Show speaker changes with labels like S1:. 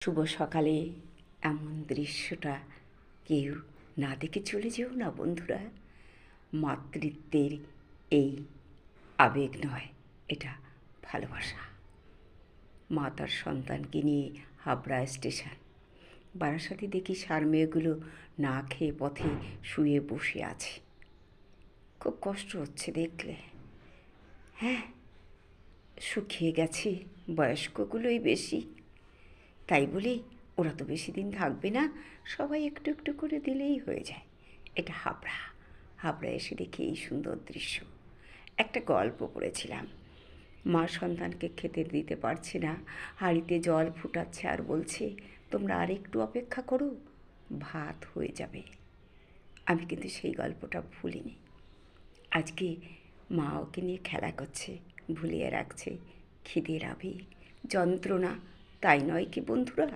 S1: শুভ সকালে এমন দৃশ্যটা কেউ না দেখে চলে যেও না বন্ধুরা। মাতৃত্বের এই আবেগ নয়, এটা ভালোবাসা। মা তার সন্তানকে নিয়ে হাবড়া স্টেশন। বারাসাতে দেখি ষাঁড় মেয়েগুলো না খেয়ে পথে শুয়ে বসে আছে। খুব কষ্ট হচ্ছে দেখলে। হ্যাঁ, শুকিয়ে গেছে, বয়স্কগুলোই বেশি। তাই বলি ওরা তো বেশি দিন থাকবে না, সবাই একটু একটু করে দিলেই হয়ে যায়। এটা হাবড়া। হাবড়া এসে দেখি এই সুন্দর দৃশ্য। একটা গল্প পড়েছিলাম। মা সন্তানকে খেতে দিতে পারছে না, হাঁড়িতে জল ফুটাচ্ছে আর বলছে, তোমরা আর একটু অপেক্ষা করো, ভাত হয়ে যাবে। আমি কিন্তু সেই গল্পটা ভুলিনি। আজকে মা ওকে নিয়ে খেলা করছে, ভুলিয়ে রাখছে খিদের আবেগ, যন্ত্রণা, তাই নয় কি বন্ধুরা?